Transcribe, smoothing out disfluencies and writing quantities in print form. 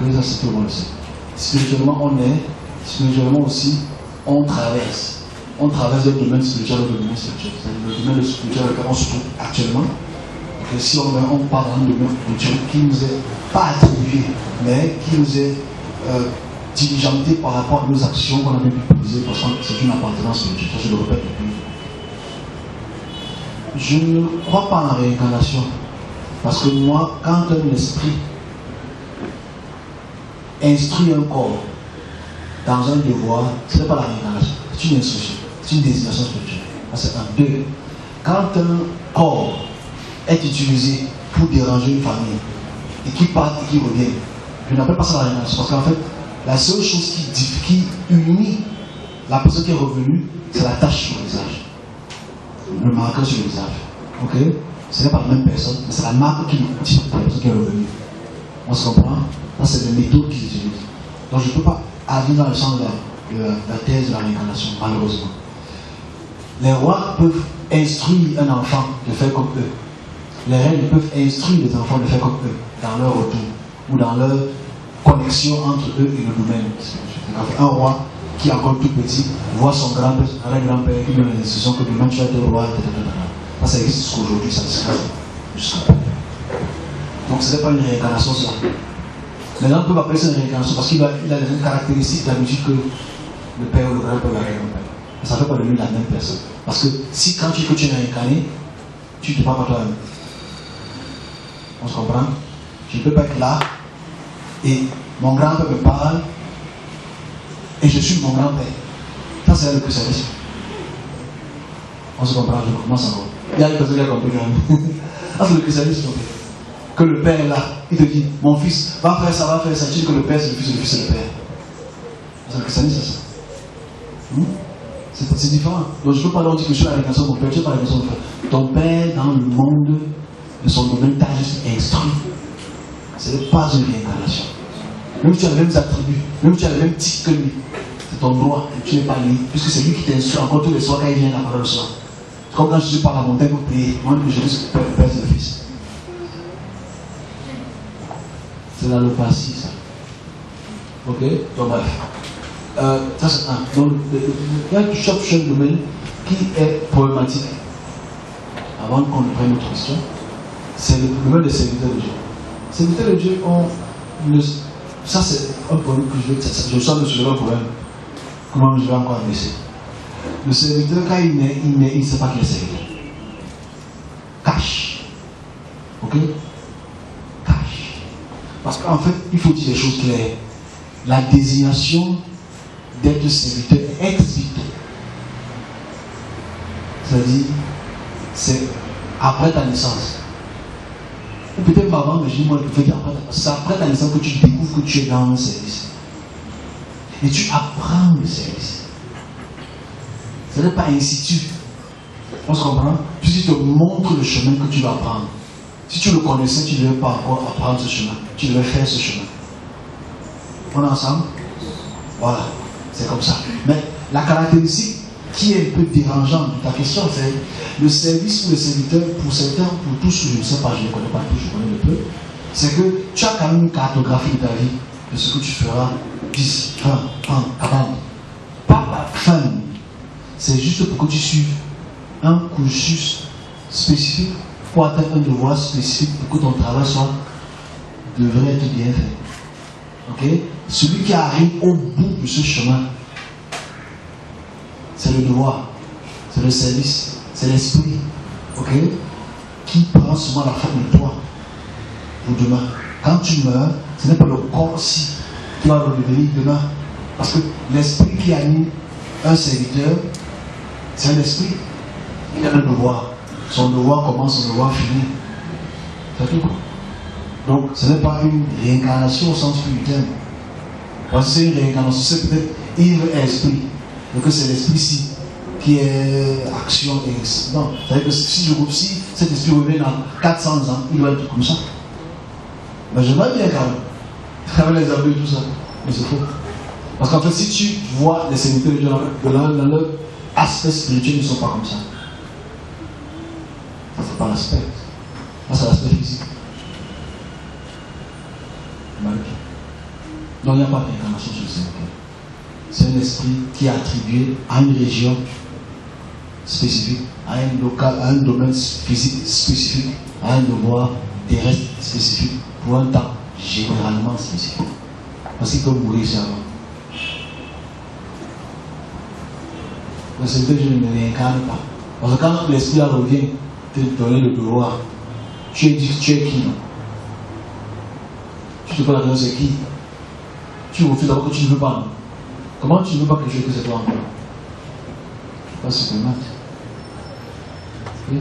Ok, ça c'est tout le monde le sait. Spirituellement, on est, spirituellement aussi, on traverse. On traverse le domaine spirituel et le domaine spirituel. C'est le domaine spirituel dans lequel on se trouve actuellement. Et si on part dans un domaine spirituel qui ne nous est pas attribué, mais qui nous est diligenté par rapport à nos actions qu'on a pu poser, parce que c'est une appartenance spirituelle. Ça, je le répète depuis. Je ne crois pas en la réincarnation. Parce que moi, quand un esprit instruit un corps dans un devoir, ce n'est pas la réincarnation, c'est une instruction, c'est une désignation spirituelle. C'est un. Deux, quand un corps est utilisé pour déranger une famille et qui part et qui revient, je n'appelle pas ça la réincarnation, parce qu'en fait, la seule chose qui unit la personne qui est revenue, c'est la tache sur le visage, le marqueur sur le visage. Ok? Ce n'est pas la même personne, mais c'est la marque qui dit la personne qui est revenue. On se comprend? Ça, c'est les méthodes qu'ils utilisent. Donc, je ne peux pas aller dans le sens de la thèse de la réincarnation, malheureusement. Les rois peuvent instruire un enfant de faire comme eux. Les reines peuvent instruire les enfants de faire comme eux, dans leur retour, ou dans leur connexion entre eux et le domaine. Un roi qui est encore tout petit voit son grand-père, son grand-père qui donne les instructions que demain tu vas être roi, etc. Ça existe jusqu'aujourd'hui, ça discute. Donc ce n'est pas une réincarnation, ça. Maintenant, on peut appeler ça une réincarnation parce qu'il a les mêmes caractéristiques d'habitude que le père ou le grand-père ou la grand-père. Mais ça ne fait pas de lui la même personne. Parce que si quand tu dis que tu es réincarné, tu ne te parles pas toi-même. On se comprend? Je ne peux pas être là et mon grand-père me parle et je suis mon grand-père. Ça, c'est le christianisme. On se comprend, je commence encore. Il y a une personne qui a compris quand même. Ça, c'est le christianisme. Que le père est là, il te dit, mon fils, va faire ça, va faire ça. Tu dis que le père c'est le fils, le fils c'est le père. C'est le christianisme, c'est ça. C'est différent. Donc je ne peux pas leur dire que je suis la réincarnation de mon père, tu n'es pas la réincarnation de mon père. Ton père, dans le monde de son domaine, t'a juste instruit. Ce n'est pas une réincarnation. Même si tu as les mêmes attributs, même si tu as les mêmes titres que lui, c'est ton droit, et tu n'es pas lui, puisque c'est lui qui t'instruit encore tous les soirs quand il vient la parole le soir. C'est comme quand je suis par la montagne pour prier, moi je dis que le père c'est le fils. C'est dans le passé, ça. Ok? Donc, bref. Ça, c'est un. Donc, il y a chaque domaine qui est problématique. Avant qu'on ne prenne notre question, c'est le domaine des serviteurs de Dieu. Les serviteurs de Dieu ont. Ça, c'est un problème que je vais. Je sens que c'est un problème. Comment je vais encore adresser? Le serviteur, quand il naît, il ne sait pas qu'il est serviteur. Cache. Ok? Parce qu'en fait, il faut dire des choses claires. La désignation d'être serviteur est explicite. C'est-à-dire, c'est après ta naissance. Ou peut-être avant, mais je dis moi, c'est après ta naissance que tu découvres que tu es dans un service. Et tu apprends le service. Ce n'est pas institut. On se comprend? Puis tu te montres le chemin que tu vas prendre. Si tu le connaissais, tu ne devais pas encore apprendre ce chemin. Tu devais faire ce chemin. On est ensemble? Voilà. C'est comme ça. Mais la caractéristique qui est un peu dérangeante de ta question, c'est le service ou le serviteur, pour certains, pour tous, je ne sais pas, je ne connais pas tous, je connais le peu, c'est que tu as quand même une cartographie de ta vie, de ce que tu feras 10, 20, 30, 40. Pas fin. C'est juste pour que tu suives un cursus spécifique pour atteindre un devoir spécifique pour que ton travail devrait être bien fait. Ok? Celui qui arrive au bout de ce chemin, c'est le devoir, c'est le service, c'est l'esprit, ok? Qui prend souvent la forme de toi pour demain. Quand tu meurs, ce n'est pas le corps-ci qui va redevenir demain. Parce que l'esprit qui anime un serviteur, c'est un esprit. Il a un devoir. Son devoir commence, son devoir finit. C'est tout. Donc, ce n'est pas une réincarnation au sens puritain. Parce que c'est une réincarnation, c'est peut-être il est esprit. Donc, c'est l'esprit-ci qui est action et. Non, c'est-à-dire que si cet esprit revient dans 400 ans, il doit être comme ça. Mais je vais bien quand même. Avec les abus et tout ça. Mais c'est faux. Parce qu'en fait, si tu vois les serviteurs de Dieu dans leur aspect spirituel, ils ne sont pas comme ça. Ça, c'est pas l'aspect. Ça, c'est l'aspect physique. Donc il n'y a pas d'incarnation sur le Seigneur. C'est un esprit qui est attribué à une région spécifique, à un local, à un domaine physique spécifique, à un devoir terrestre spécifique, pour un temps généralement spécifique. Parce qu'il peut mourir ici avant. Le Seigneur, je ne réincarne pas. Parce que quand l'esprit revient te donner le devoir, tu es qui, non? Tu te poses la question, c'est qui? Tu refuses d'abord que tu ne veux pas, non? Comment tu ne veux pas quelque chose que c'est toi encore? C'est pas ce que match. Oui.